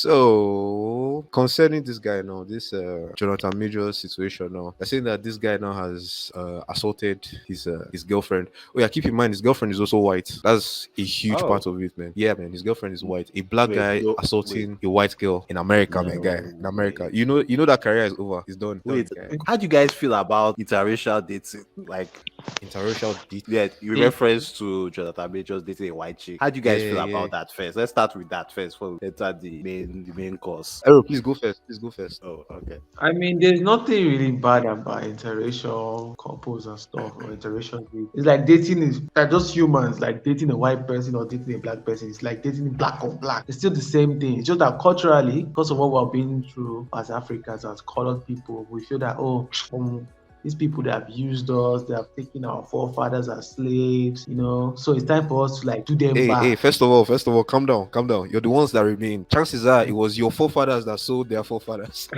So concerning this guy now, this Jonathan Majors situation now, they're saying that this guy now has assaulted his girlfriend. Oh yeah, keep in mind his girlfriend is also white. That's a huge part Oh, of it, man. Yeah, man, his girlfriend is white. A black wait, guy no, wait, assaulting a white girl in America, man, guy. no In America, way. you know that career is over. It's done, Wait, guy. how do you guys feel about interracial dating? Like, Interracial date. yeah, in They, reference to Jonathan Majors dating a white chick. How do you Yeah, guys feel yeah. about that first? Let's start with that first before we enter the main course. Oh, please go first. Please go first. Oh, okay. I mean, there's nothing really bad about interracial couples and stuff or interracial dating. It's like dating is like just humans, like dating a white person or dating a black person. It's like dating black on black. It's still the same thing. It's just that culturally, because of what we're been through as Africans, as colored people, we feel that these people that have used us, they have taken our forefathers as slaves, So it's time for us to like do them Hey, back. first of all, calm down, calm down. You're the ones that remain. Chances are it was your forefathers that sold their forefathers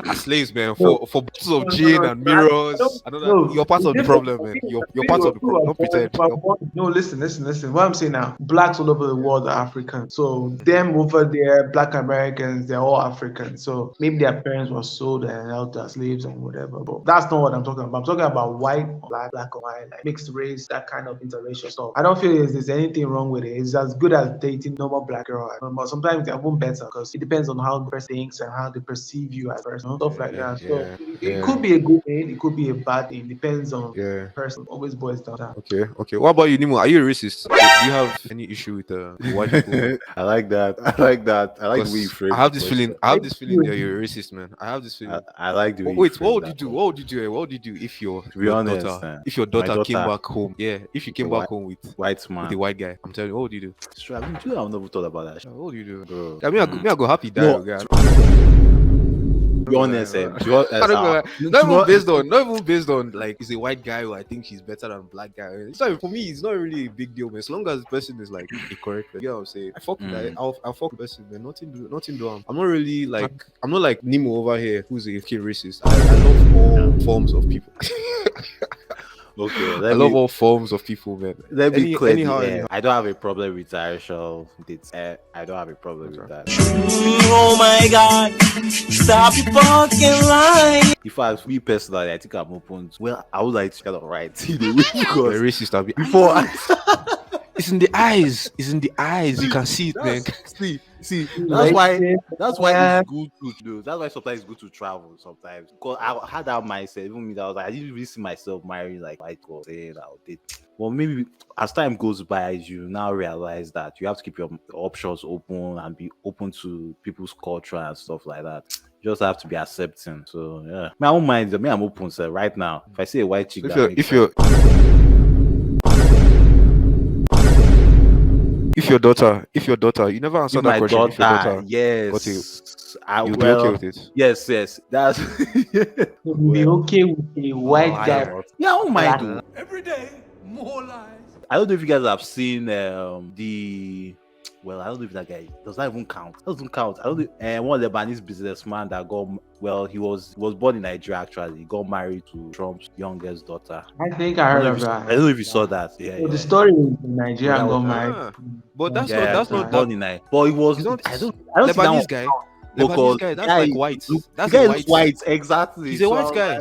as slaves, man, No, for bottles of no, no, gin no, and I don't mirrors. I know that know. you're part It's of the different. problem, man. You're part of the problem. Don't pretend. No, listen. What I'm saying now, blacks all over the world are African. So them over there, black Americans, they're all African. So maybe their parents were sold and held as slaves and whatever. But that's not what I'm talking about. I'm talking about white, black or white, like mixed race, that kind of interracial stuff. I don't feel there's anything wrong with it. It's as good as dating normal black girl. But sometimes they're even better because it depends on how the person thinks and how they perceive you as a person, stuff like that. So it could be a good thing, it could be a bad thing. Depends on Yeah. the person. Always boils down to that. Okay. What about you, Nemo? Are you a racist? Do you have any issue with white people? I like that. I like that. I like the way you Because I framed the have this feeling. question. I have this feeling that you're a racist, man. I have this feeling. I like the way you Wait, what framed would you that do? question. What would you do? What would you do if To be honest, if your my daughter came daughter, back home? Yeah, if she came white- back home with white a man. white guy, I'm telling you, what would you do? Sure, I mean, do you know I've never thought about that, What would you do? bro. I mean, I go happy die, No, guy. be honest, I don't know, like, not even based on like he's a white guy who I think he's better than a black guy. It's not, for me, it's not really a big deal, man. As long as the person is like a correct person. You know what I'm saying? I fuck with that. I'll fuck with the person, man. Nothing do harm. I'm not really like I'm not like Nemo over here who's a kid racist. I love all forms of people. Okay, I love all forms of people, man. let me clear anyhow. I don't have a problem with interracial dates. I don't have a problem with that. Oh my God, stop your fucking lying. In fact, me personally, I think I'm open. Well, I would like to kind of write in a way You're because racist, I'll be before it's in the eyes. It's in the eyes. You can see it, man. see, that's why it's good to do. That's why sometimes it's good to travel sometimes. Because I had that mindset, even me, that I was like, I didn't really see myself marrying like white girl saying I'll date. Well, maybe as time goes by, you now realize that you have to keep your options open and be open to people's culture and stuff like that. You just have to be accepting. So yeah, I don't mind. I'm open, sir. Right now, if I see a white chick, If your daughter, you never answered that my question. daughter, If your daughter, yes, you'll be okay with it. Yes, that's Be okay with a white guy. Yeah, I don't mind. Black. Every day, more lies. I don't know if you guys have seen the. Well, I don't know if that guy does that even count. That doesn't count. I don't know. One of the Lebanese businessman that got he was born in Nigeria actually. He got married to Trump's youngest daughter. I think I heard of that. I don't know if you saw that. Yeah, So the story is in Nigeria Well, got married. But that's yeah, not born that. in Nigeria. But it was. He's not I don't Lebanese think that guy. local Lebanese guy. That's guy like white. That's the guy a is white. Exactly. He's a white guy.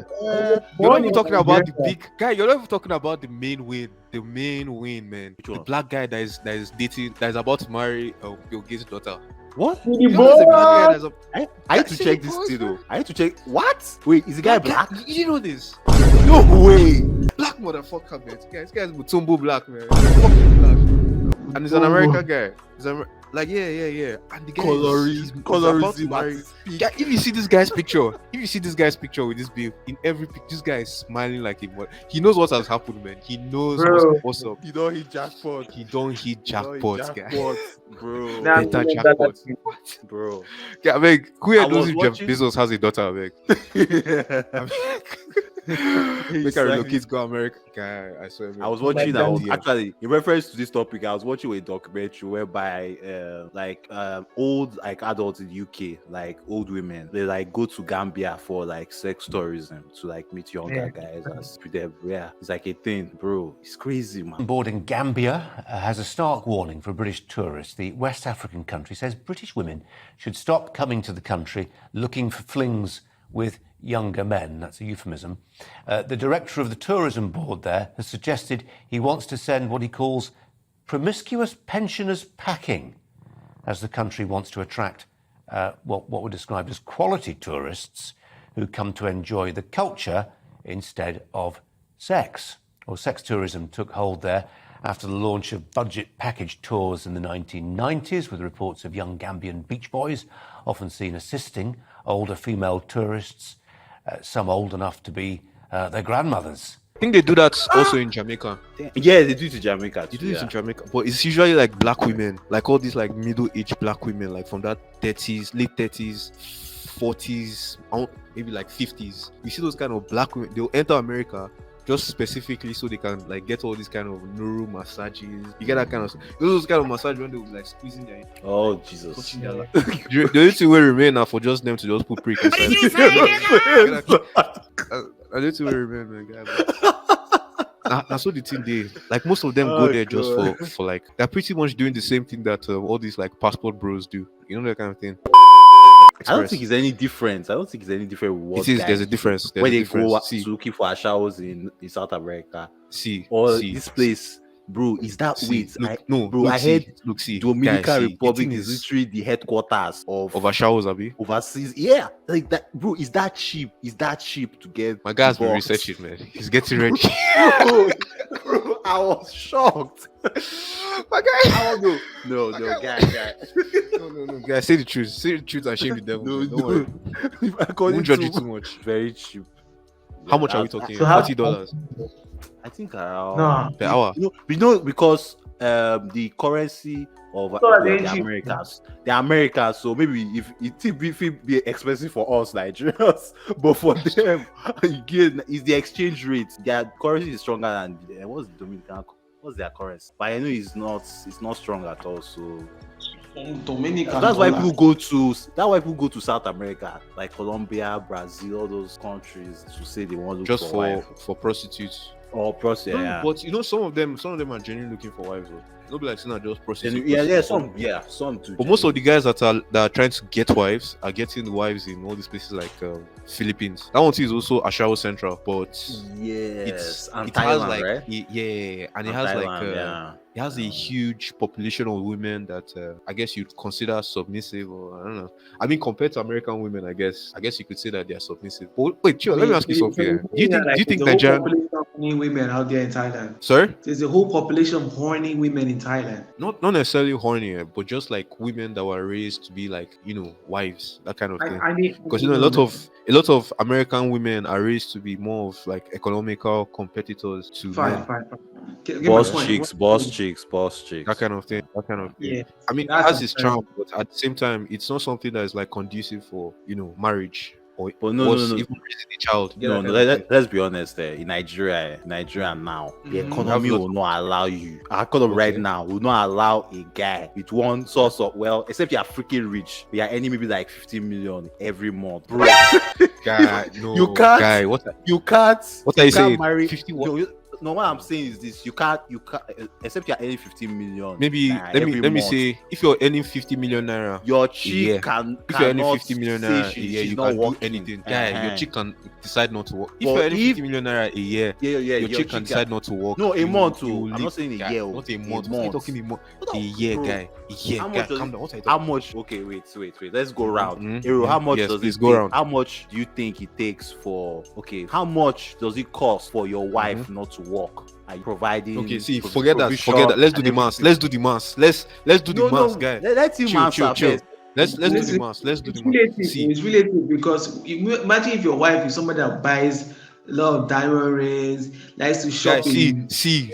You're not even talking about the big guy. You're not even talking about the main win. The main win, man. Which The one? black guy that is dating, that is about to marry Bill Gates' daughter. What? You know there's a black guy that's I need to check this thing though. I need to check. What? Wait, is the guy black? You know this? No way. Black motherfucker, man. This guy's Mutombo black, man. Fucking black. And he's an American guy. Like, yeah. And the guy he's about to marry. Yeah, if you see this guy's picture, with this babe, in every picture, this guy is smiling like him. He knows what has happened, man. He knows what's up. You don't hit jackpot. He don't hit jackpots, guy. Bro. Better jackpot. Bro. Yeah, I mean, who here I knows was if watching- Jeff Bezos has a daughter, man? Make her relocate go America. Guy, I swear. I was Like watching. that. Actually, in reference to this topic, I was watching a documentary whereby, old like adults in UK, like old women, they like go to Gambia for like sex tourism to like meet younger guys and with them. Yeah, it's like a thing, bro. It's crazy, man. Board in Gambia has a stark warning for British tourists. The West African country says British women should stop coming to the country looking for flings with younger men. That's a euphemism. The director of the tourism board there has suggested he wants to send what he calls promiscuous pensioners packing, as the country wants to attract what were described as quality tourists who come to enjoy the culture instead of sex. Well, sex tourism took hold there after the launch of budget package tours in the 1990s, with reports of young Gambian beach boys often seen assisting older female tourists, some old enough to be their grandmothers. I think they do that also in Jamaica. Yeah, they do it in Jamaica. You do this in Jamaica, but it's usually like black women, like all these like middle-aged black women, like from that 30s, late 30s, 40s, maybe like 50s. You see those kind of black women, they'll enter America just specifically so they can like get all these kind of neuro massages. You get that kind of those kind of massage when they will like squeezing their Oh Jesus! touching their life. The only thing will remain now for just them to just put prick inside. The only thing will remain, man. That's what the thing they like. Most of them go there just for like they're pretty much doing the same thing that all these like passport bros do. You know that kind of thing. I don't think it's any different. I don't think it's any different. With what It is. guys There's a do difference. There's when a they difference. go See, to looking for showers in South America or this place, bro. Is that wait? I heard Dominican Republic is literally the headquarters of showers, Abi. overseas. Yeah, like that, bro. Is that cheap? Is that cheap to get? My guy's been boxed? researching, man. He's getting ready. Bro, I was shocked. My guy. I don't know. No, guy. No, guys. Say the truth. Say the truth and shame the devil. No, Don't worry. According Won't judge to- you too much. Very cheap. How much are we talking? So how- $40 I think around. No. per hour. Because the currency of So the Americans. So maybe if it be expensive for us Nigerians, but for them, again, is the exchange rate. Their currency is stronger than what's the Dominican? What's their currency? But I know it's not strong at all. So Dominican. that's why people go to South America, like Colombia, Brazil, all those countries, to say they want to look Just for wife. for prostitutes. Or prostitute. Yeah. But you know, some of them are genuinely looking for wives. Though. Not be like saying just prostitutes. Some do. But most of the guys that are trying to get wives are getting wives in all these places like Philippines. That one too is also Ashao Central, but yes, and it Thailand, has like right? and it And has Thailand, like it has a huge population of women that I guess you'd consider submissive, or I don't know. I mean, compared to American women, I guess you could say that they are submissive. But wait, chill. Let me ask you something. Do you think Nigerian horny women out there in Thailand? Sorry? There's a whole population of horny women in Thailand. Not necessarily horny, but just like women that were raised to be like, wives, that kind of thing. Because a lot of American women are raised to be more of like economical competitors to men. Fine. Boss chicks. That kind of thing. Yeah. I mean, it That's has its charm, but at the same time, it's not something that is like conducive for marriage or But no. even raising a child. No, let's be honest. In Nigeria now, the economy will not allow you. Our economy right now will not allow a guy with one source of except you are freaking rich. We are earning maybe like 15 million every month, bro. Guy, no, You can't. Guy, You can't. what are you saying? Marry 50 what? No, what I'm saying is this: you can't, except you're earning 15 million. Maybe let me say, if you're earning 50 million naira, your chick if you're earning cannot 50 million say naira a year, you can do anything. Guy, your chick can decide not to work. If you're earning 50 million naira a year, your chick can decide not to work. No, a month too. I'm leave, not saying a guy, year. not a month. A What are you month. talking about? A year, Bro. guy. A year, How guy. much does Calm down. What are you How talking much? Okay, wait. Let's go round. Mhm, Ero, how mhm. much Yes, does please it go take? round. How much do you think it takes for? Okay, how much does it cost for your wife not to work? Are you providing? Okay, see, provision forget that. Let's do and the math. everything? Let's do the math. Let's do the math, guy. Let's see math Chill. first. Let's do the math. Let's do the math. See, It's relative because imagine if your wife is somebody that buys a lot of diamond rings, likes to Guy, shop in. see.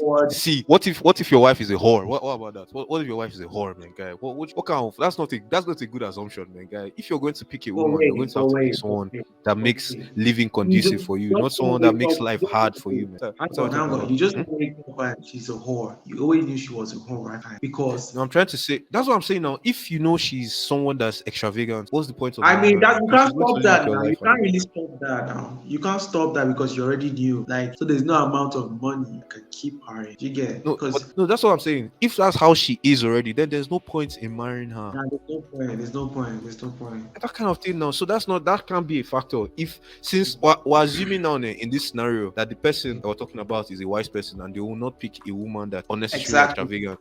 What if your wife is a whore? What about that? What if your wife is a whore, man, guy? What kind of that's not a good assumption, man, guy. If you're going to pick a woman, you're going to have to pick someone that makes living conducive for you, not someone that makes life hard for you, man. That's what I'm talking about. You just wake up and she's a whore. You always knew she was a whore, right? Because No, I'm trying to say that's what I'm saying now. If you know she's someone that's extravagant, what's the point of I mean marrying her? that you Because can't she's going to stop live up that your now. You life. can't really stop that now. You can't stop that because you already knew. Like, so there's no amount of money you can keep her in. You get No, because no, that's what I'm saying. If that's how she is already, then there's no point in marrying her. there's no point. There's no point. There's no point. That kind of thing now. So that can't be a factor. If since we're assuming now in this scenario that the person that we're talking about is a wise person and they will not pick a woman that unnecessarily extravagant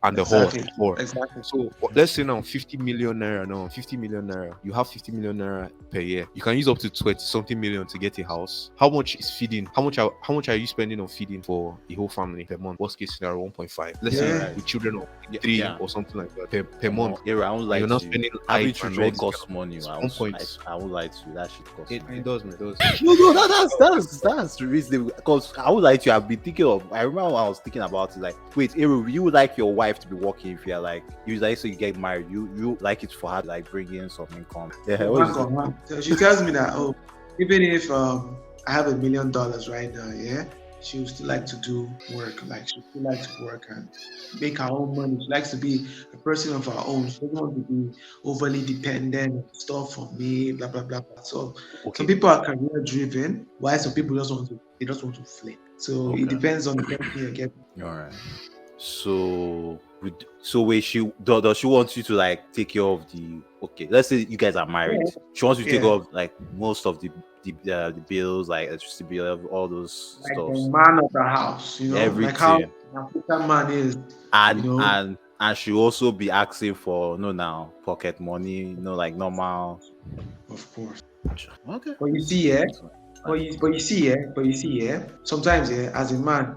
and the whore. Exactly. So let's say now 50 million naira. You have 50 million naira per year. You can use up to 20 something million to get a house. How much is feeding? How much are you spending on feeding for the whole family per month? Worst case scenario 1.5. Let's say with children of 3 or something like that per month. Yeah, I won't lie You're to not you. spending Having life and children all this costs kind of money. stuff. I One point. won't lie to you. That shit costs money. It does, man. It does. No, that's reasonable. Because I would like to. I've been thinking of. I remember when I was thinking about it. Like, wait, Eru, you would like your wife to be working if you're like, you like, so you get married, you like it for her to like bring in some income. Yeah. So she tells me that even if I have $1 million right now, yeah, she would still like to do work. Like she still likes to work and make her own money. She likes to be a person of her own. She doesn't want to be overly dependent on stuff on me, blah blah blah. So some people are career driven, while some people just want to flip. So it depends on the person you get. All right. So wait, does she want you to like take care of the? Okay, let's say you guys are married. She wants you to take care of like most of the bills, like electricity bill, all those like stuff. The man of the house, everything. Like how an African man is, and she also be asking for pocket money, like normal. Of course. Okay. But you see, But you see, sometimes, as a man,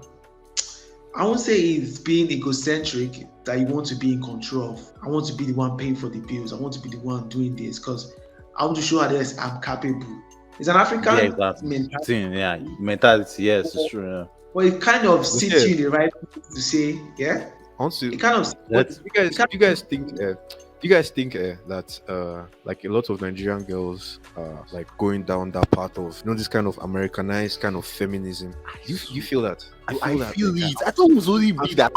I won't say it's being egocentric that you want to be in control of. I want to be the one paying for the bills. I want to be the one doing this because I want to show her that I'm capable. It's an African mentality. Mentality. Yes, it's true. Yeah. But it kind of sits you in the right place to say, yeah. Honestly, it kind of. You guys think that like a lot of Nigerian girls are like going down that path of this kind of Americanized kind of feminism? You feel that? I feel it. I thought it was only me that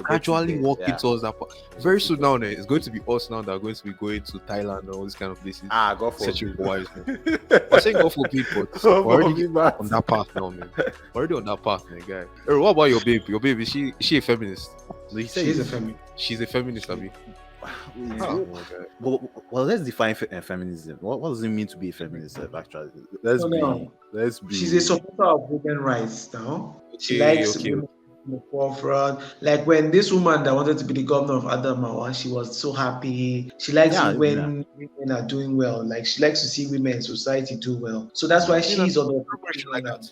gradually walking towards that part. Very soon now, it's going to be us now that are going to be going to Thailand and all these kind of places. God for searching for wives. I'm saying God for people. We're already on that path now, man. Already on that path, man, guy. Hey, what about your babe? Your babe, is she a feminist? She's a feminist. She's a feminist, Abi. Well, let's define feminism. What does it mean to be a feminist? Actually, let's be. She's a supporter of women's rights now. She likes women in the forefront. Like when this woman that wanted to be the governor of Adamawa, she was so happy. She likes when women are doing well. Like she likes to see women in society do well. So that's why she's on the. Everybody should like that.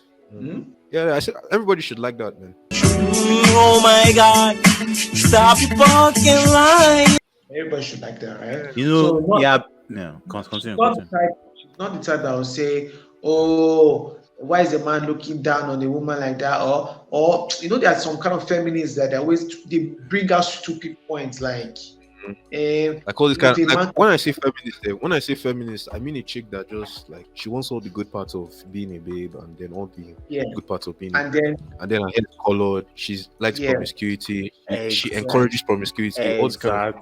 Yeah, I said everybody should like that, man. Oh my God! Stop your fucking lying. Everybody should like that, right? Continue. She's not the type that will say, "Oh, why is a man looking down on a woman like that?" Or there are some kind of feminists that they bring out stupid points like. Like all this kind of, like, when I say feminist, I mean a chick that just like she wants all the good parts of being a babe and then all the good parts of being and then her hair is colored. She likes promiscuity. She encourages promiscuity. All this kind of.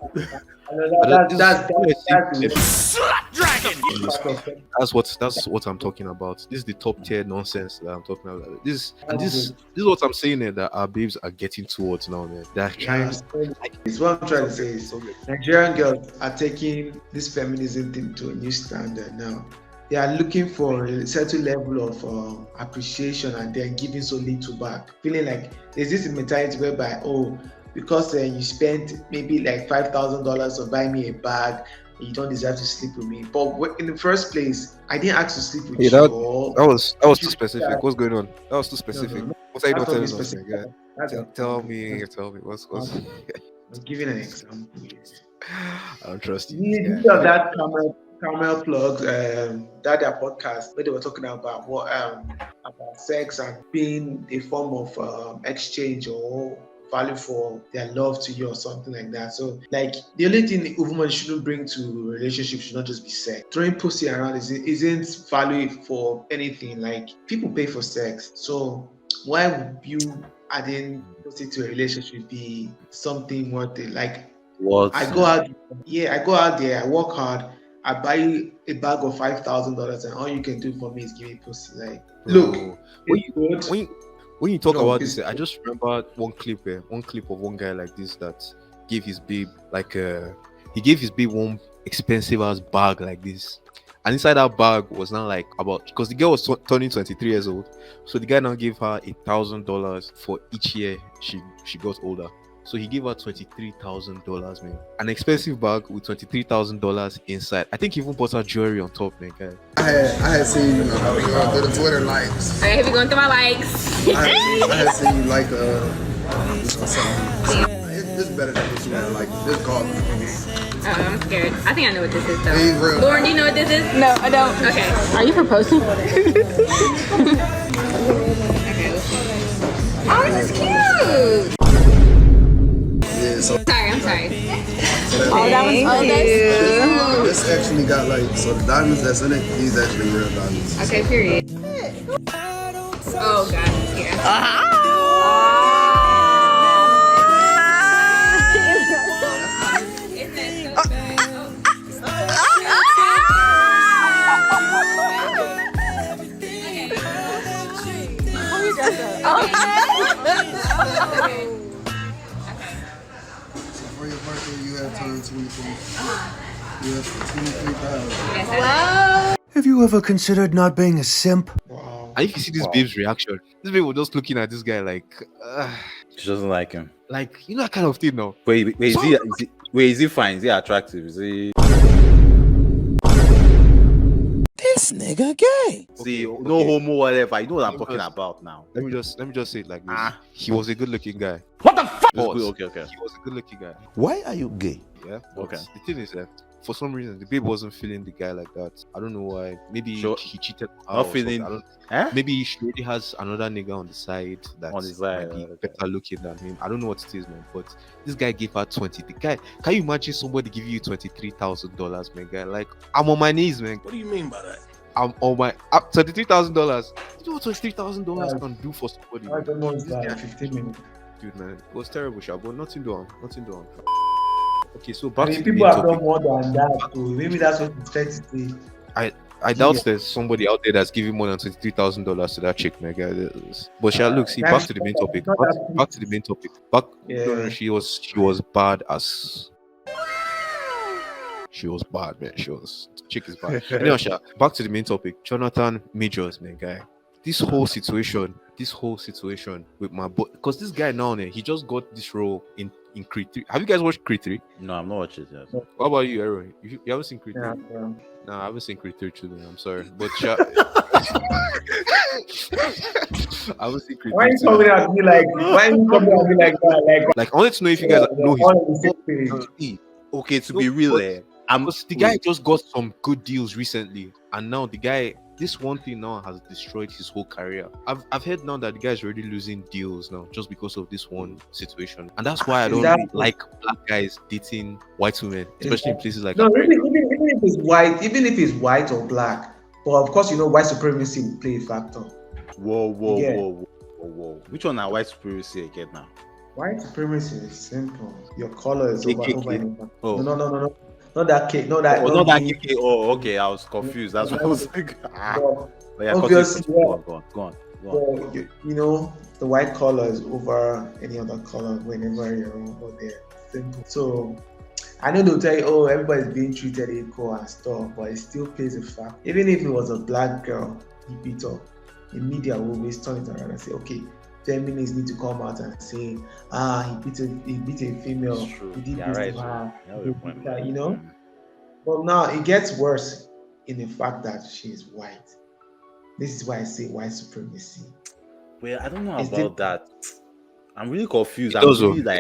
That's what I'm talking about. This is the top tier nonsense that I'm talking about. This is what I'm saying here, that our babes are getting towards now, man. They're trying. It's what I'm trying to say is Nigerian girls are taking this feminism thing to a new standard now. They are looking for a certain level of appreciation and then giving so little back. Feeling like there's this mentality whereby, because you spent maybe like $5,000 to buy me a bag, you don't deserve to sleep with me. But in the first place, I didn't ask to sleep with you. That was too specific. What's going on? That was too specific. What are you not telling us? Tell me. What's? I'm giving an example. I don't trust you. That Camel plug, that their podcast where they were talking about what about sex and being a form of exchange or value for their love to you or something like that. So like the only thing a woman shouldn't bring to a relationship should not just be sex. Throwing pussy around isn't value for anything. Like people pay for sex. So why would you adding pussy to a relationship be something worth it? Like What? I go out, I go out there, I work hard, I buy you a bag of $5,000 and all you can do for me is give me pussy. Like, Bro, look, when it's good. when you talk No, about it's this, I just remember one clip of one guy like this that gave his babe he gave his babe one expensive ass bag like this, and inside that bag was not like about because the girl was turning 23 years old, so the guy now gave her $1,000 for each year she got older. So he gave her $23,000, man. An expensive bag with $23,000 inside. I think he even bought her jewelry on top, man. Guy. I had seen you going through the Twitter likes. I have you going through my likes. I had seen you like this is better than what you had like. This called. Oh, I'm scared. I think I know what this is though. He's real. Lauren, do you know what this is? No, I don't. Okay. Are you proposing? Okay, let's see. Oh, this is cute. Yeah, so I'm sorry. oh, that was cute. this actually got like so the diamonds that's in it. These actually real diamonds. Okay, period. Oh, God, I'm scared. For your birthday, you had turned 23. You had 23,000. Have you ever considered not being a simp? Wow. And if you see this babe's reaction, this babe was just looking at this guy like, She doesn't like him. like you know that kind of thing now. Wait, is he fine? Is he attractive? Is he? This nigga gay. See, Okay, no okay. homo, whatever. You know what I'm Let me talking just- about now. Let me just say it like this. Ah. He was a good-looking guy. It's Pause. good, okay. He was a good-looking guy. Why are you gay? Yeah. But Okay. the thing is that for some reason the babe wasn't feeling the guy like that. I don't know why. Maybe Sure. he cheated. her Not or feeling- something. I don't- Eh? Maybe she already has another nigga on the side that On the side, might be okay. better looking than him. I don't know what it is, man. But this guy gave her 20. The guy, can you imagine somebody giving you $23,000, man? Guy, like I'm on my knees, man. What do you mean by that? I'm on my $23,000. You know what $23,000 can do for somebody? I Man? don't know, it's This like guy- 15 minutes. Dude, man, it was terrible, Sha, but nothing doing. Okay, so I back mean, to the people main have topic. done more than that too. Maybe that's what it's trying to say. I doubt there's somebody out there that's giving more than $23,000 to that chick, man. Guys. But Sha, look, see, back to the main topic. Back to the main topic. No, she was bad as. She was bad, man. Chick is bad. Anyway, Sha, back to the main topic. Jonathan Majors, man, guy. This whole situation with my boy, because this guy now, he just got this role in Creed 3. Have you guys watched Creed 3? No, I'm not watching it yet. What about you, Aaron? You haven't seen Creed 3? Yeah, yeah. No, I haven't seen Creed 3 too, man. I'm sorry. But Sha, I haven't seen Creed Why are 3 you too. coming at me like? Why are you coming at me like that? Like, I wanted to know if you guys know his. all on the same page. Okay, to No, be real, but- I'm Because the guy just got some good deals recently, and now the guy, this one thing now has destroyed his whole career. I've heard now that the guy's already losing deals now just because of this one situation, and that's why I don't really like black guys dating white women, especially in places like No, America. even if it's white, or black, but of course, white supremacy will play a factor. Whoa. Which one are white supremacy again now? White supremacy is simple. Your color is over anything. Oh. No. Not that cake. Not that. Not that KK. Oh, okay. I was confused. That's what I was like. But Yeah, obviously, go on. the white color is over any other color whenever you're over there. Simple. So I know they'll tell you, oh, everybody's being treated equal and stuff, but it still plays a fact. Even if it was a black girl he beat up, the media will always turn it around and say, okay, feminists need to come out and say, he beat a female, he did this to her, he did that, But now it gets worse in the fact that she is white. This is why I say white supremacy. Well, I don't know Is about that. I'm really confused. It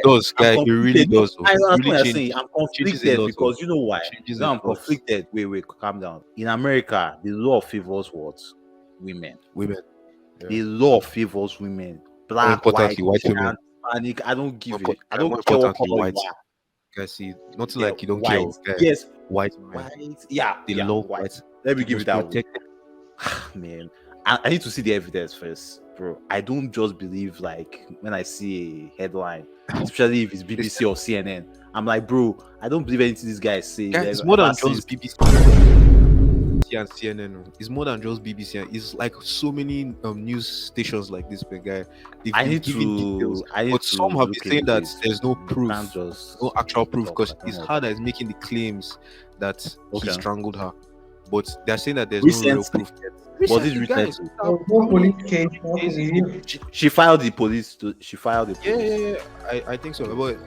does, guy. It really does. I know what Really you're change- saying. I'm changes a conflicted lot, because you know why? Changes Now a I'm lot. conflicted. Wait, calm down. In America, the law favors what? Women. Women. The law favors women, black, white, importantly, white women. Hispanic. I don't give More it. I more don't care what importantly, color you white. are. Guys, see, nothing Yeah, like you don't white. care. Okay? Yes, White women. white. Yeah, They yeah, love white. white. Let me They give must it that way. protect them. Man, I need to see the evidence first, bro. I don't just believe like when I see a headline, especially if it's BBC or CNN. I'm like, bro, I don't believe anything this guy says. Guys, it's more than just BBC and CNN. It's more than just BBC. It's like so many news stations like this, big guy. They've I been need giving to. details, I need but to some have been look saying into that it. there's no You proof, can't just no actual proof, talk because about it's it. her that is making the claims that he Okay. strangled her. But they're saying that there's no real Recently, proof yet. was it Recently, guys, recently? There's no police case, nothing. She filed the police. She filed the Yeah, police. yeah. I think so. But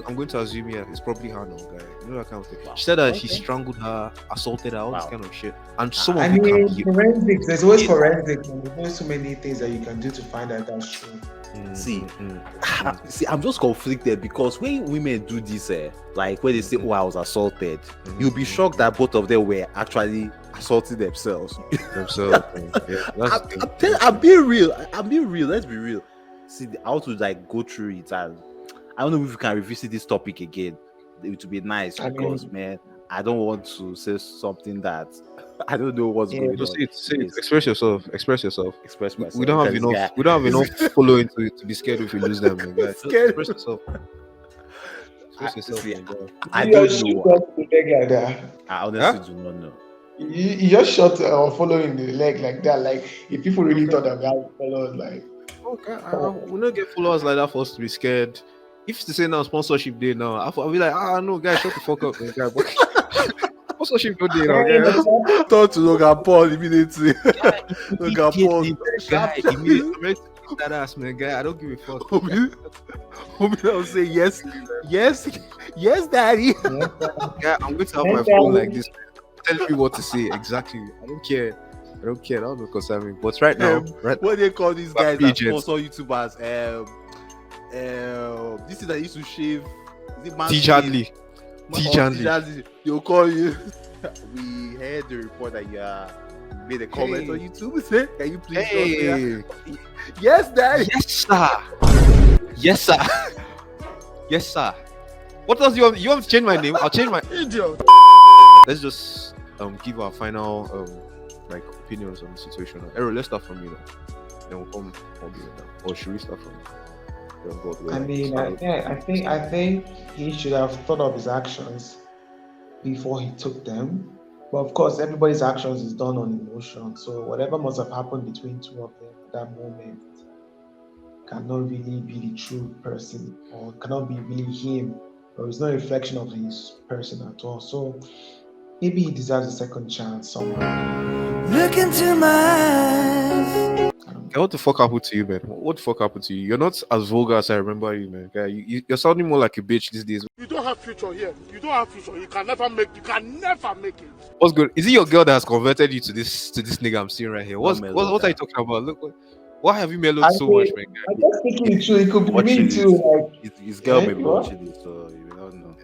I'm going to assume, yeah, it's probably her now, guy. You know that kind of thing. She said that he Okay. strangled her, assaulted her, all this Wow. kind of shit. And some I of it can mean, be forensics. There's always forensics. And there's so many things that you can do to find out that's true. See, I'm just conflicted because when women do this, like when they say, "Oh, I was assaulted," you'll be shocked that both of them were actually assaulting themselves. themselves. Yeah, I'm being real. I'm being real. Let's be real. See, I want to like go through it, and I don't know if we can revisit this topic again. It would be nice because, man, I don't want to say something that I don't know what's going just on. say it. Express yourself. Express yourself. Express myself. We don't have because enough. We don't have enough following to be scared if we lose them. Man, guys. Just Scared. express yourself. Express yourself. See, man, guy. I You don't just know. shot the leg like that. I honestly do not know. You just shot or following the leg like that. Like if people really thought that guy followed, like Okay, we don't get followers like that for us to be scared. If it's saying now sponsorship day now, I'll be like, no, guys, shut the fuck up, man, guy. But sponsorship no day now, guys. Talk to Logan Paul immediately. Logan Paul. Guy, immediately that ass, man, guy. I don't give a fuck. Homie, I'll say yes, daddy. Guy, I'm going to have my phone like this, telling me what to say exactly. I don't care. That don't concern me. But right now, What do they call these guys that agents. sponsor YouTubers? This is that used to shave. Is it T-Janley. They'll call you. We heard the report that you made a comment on YouTube. Say, can you please? Hey. Yes, daddy. Yes, sir. Yes, sir. Yes, sir. What else you want? You want to change my name? I'll change my idiot. Let's just give our final like opinions on the situation. Errol, let's start from you now. Then we'll come all the way down. Or should we start from you? I mean, I think he should have thought of his actions before he took them. But of course, everybody's actions is done on emotion. So whatever must have happened between two of them at that moment cannot really be the true person, or cannot be really him, or it's not a reflection of his person at all. So maybe he deserves a second chance somewhere. Look into my eyes. Okay, what the fuck happened to you, man? What the fuck happened to you? You're not as vulgar as I remember you, man. Okay, you're sounding more like a bitch these days. You don't have future here. You don't have future. You can never make it. What's good? Is it your girl that has converted you to this nigga I'm seeing right here? What are you talking about? Look, why have you mellowed so much, man? I'm just thinking it's true. It could be Watching me this. too. Like, His girl may be what? watching this, so you don't know.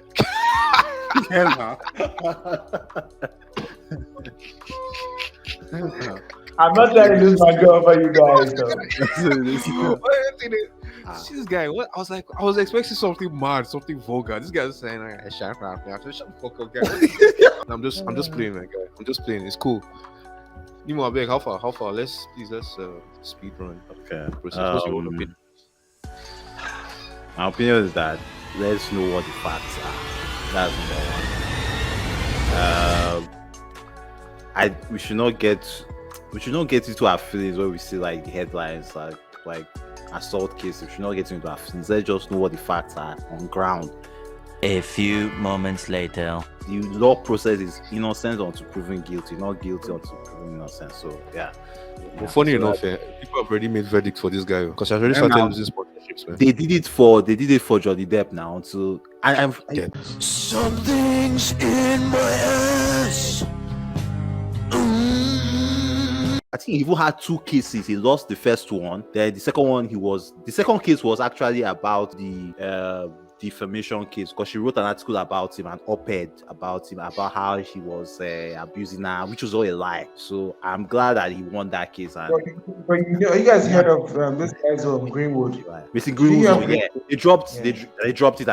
I'm not trying to lose my girl for you guys, though. This guy, what? I was expecting something mad, something vulgar. This guy's saying, "Shut the fuck up, guy." I'm just playing, man, guy. I'm just playing. It's cool. Nemo, beg, how far? Let's speed run. Okay. What's your own opinion? My opinion is that let's know what the facts are. That's number one. We should not get into our feelings when we see like the headlines like assault cases. We should not get into our feelings. Let's just know what the facts are on ground. A few moments later. The law process is innocent until proven guilty, not guilty until proven innocent. So yeah. But funny enough, people have already made verdicts for this guy because he has already started losing sponsorships, man. They did it for Johnny Depp now. So Something's in my ass. I think he even had two cases. He lost the first one. Then the second case was actually about the defamation case because she wrote an article about him, an op-ed about him, about how he was abusing her, which was all a lie. So I'm glad that he won that case. And but you guys heard of this guy's of Greenwood? Missing Greenwood's one, yeah. They dropped Yeah. they dropped it.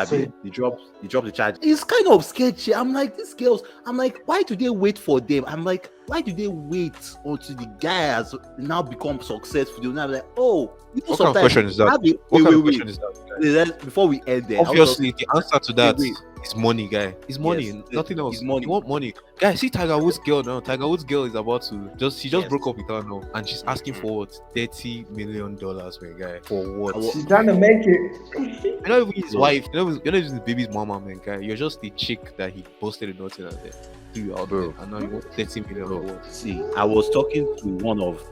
They dropped the charge. It's kind of sketchy. I'm like, these girls. I'm like, why do they wait for them? I'm like, why do they wait until the guy has now become successful? They'll now be like, oh, you know, What kind of question is that? What kind of question is that? Before we end there, Obviously, the answer to that is money, guy. It's money, Yes, nothing else. it's money. You want money, guy. See Tiger Woods' girl now. Tiger Woods' girl is about to she just Yes. broke up with her now, and she's asking for what $30 million, man, guy. For what? She's trying to make it. You're not even his wife. You're not even the baby's mama, man, guy. You're just the chick that he posted a note in out there. Do you out there, and now you want $30 million for what? See, I was talking to one of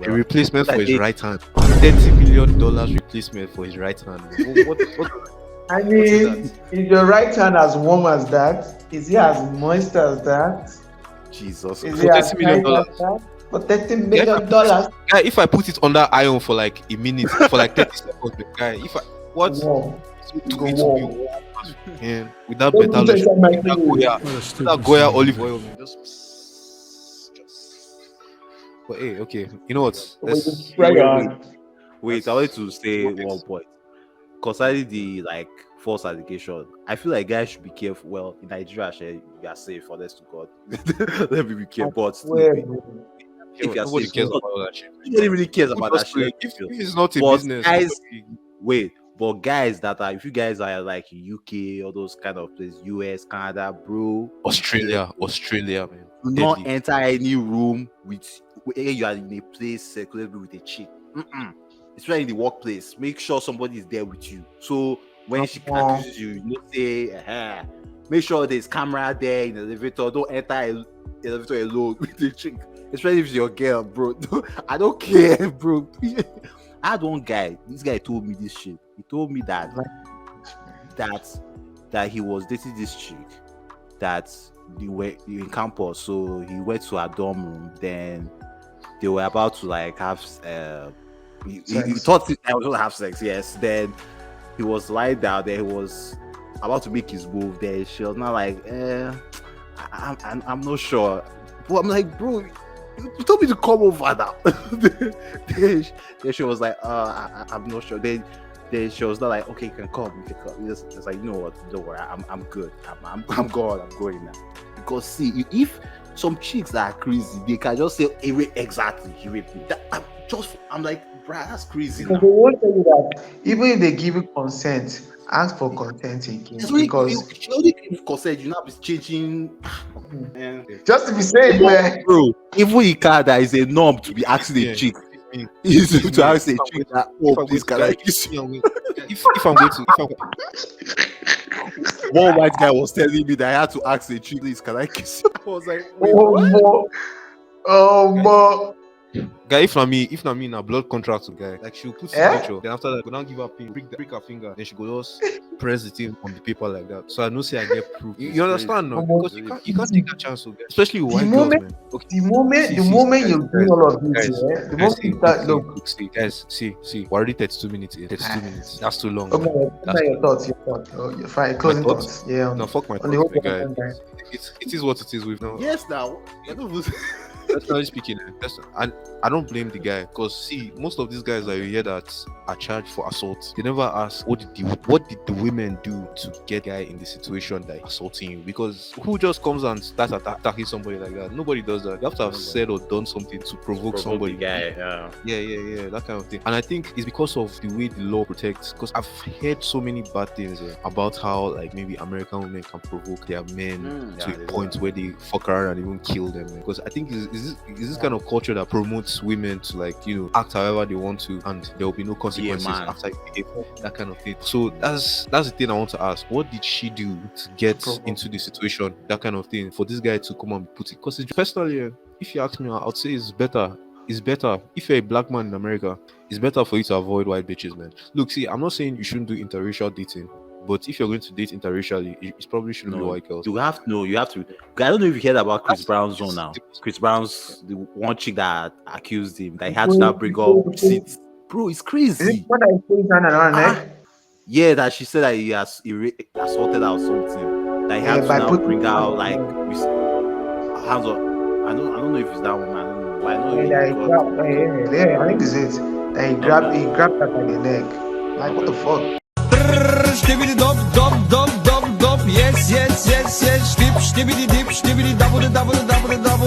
A replacement for I his did. right hand. $30 million replacement for his right hand. What I mean, is your right hand as warm as that? Is he as moist as that? Jesus. Is For he as $30 million. tight as that? For $30 million. Guy, if I put it under iron for like a minute, for like 30 seconds, guy, if I what? Warm. To Go it to be warm. warm, man, without Don't better put it lotion, inside my without food. Goya, without Goya olive oil, man. Just. But hey, okay, you know what? Let's. Try your hand. Wait, I wanted to say one point. Concerning the like false allegation, I feel like guys should be careful. Well, in Nigeria, actually, you are safe, honest to God. Let me be careful. But still, Where, if you are Nobody safe, cares about all that shit. nobody really cares Who about does that shit. If it's not a But business, guys, nobody- wait, but guys that are, if you guys are like UK or those kind of places, US, Canada, bro, Australia, man. do not Deadly. enter any room with where you are in a place circulated with a chick. Especially in the workplace, make sure somebody is there with you. So when she accuses you, you say, make sure there's camera there in the elevator. Don't enter the elevator alone with the chick, especially if it's your girl, bro. I don't care, bro. I had one guy. This guy told me this shit. He told me that he was dating this chick that they were in campus. So he went to her dorm room. Then they were about to like have he thought I was gonna have sex. Yes. Then he was lying down there. He was about to make his move. Then she was not like, I'm not sure. But I'm like, bro, you told me to come over now. then she was like, I'm not sure. Then she was not like, okay, you can come. It's like, you know what? Don't worry. I'm good. I'm gone. I'm going now. Because see, if some chicks that are crazy, they can just say, hey, wait, exactly, he raped me. I'm like, bruh, that's crazy. Because they won't tell you that even if they give you consent, ask for consent again. Because she only give consent, you now be changing. just to be safe, man. Bro, even in Canada is a norm to be asking a chick. Is to ask a chick that, oh, please, can I kiss you? If I'm going to, One white guy was telling me that I had to ask a chick, please, can I kiss you? I was like, wait, Oh, guy, if not me, na blood contract to guy. Like she'll put signature, then after that, go down give her pin, break her finger, then she go just press the thing on the paper like that. So I know say I get proof. You understand now? Because you can't take that chance, to get, especially with white girls, man. Okay. The moment you do all of this, the moment you start look. See, guys, see, we're already 32 minutes in. 32 minutes. That's too long. Okay, That's your thoughts. Oh, you're fine. Closing thoughts. Yeah. No, fuck my on the thoughts, whole guy. content, It is what it is with now. yes, now. Personally speaking, I don't blame the guy, because see, most of these guys that you hear that are charged for assault, they never ask what did the women do to get guy in the situation that assaulting you? Because who just comes and starts attacking somebody like that? Nobody does that. You have to have said or done something to provoke somebody. Guy, yeah, that kind of thing. And I think it's because of the way the law protects. Because I've heard so many bad things about how like maybe American women can provoke their men to a point where they fuck around and even kill them. Because I think is this kind of culture that promotes women to like act however they want to, and there will be no consequences after you behave, that kind of thing. So that's the thing I want to ask. What did she do to get into the situation, that kind of thing, for this guy to come and put it? Because personally, if you ask me, I'd say it's better if you're a black man in America. It's better for you to avoid white bitches, man. Look, see, I'm not saying you shouldn't do interracial dating, but if you're going to date interracially, it probably shouldn't be white girls. You have to. I don't know if you heard about Chris Brown's one now. Chris Brown's the one chick that accused him that he had to now bring up receipts. Bro, it's crazy. Is it what I put his hand around neck? Yeah, that she said that he assaulted her or something. That he had to by now putting bring her out hands like on with hands on. I don't know if it's that woman. I don't know, but I know her. he Yeah, got. I think it's it. That he grabbed her by the neck. Like what the fuck? Stibidi dop dop dop dop dop. Yes yes yes yes. Dip stibidi dip stibidi double double double double.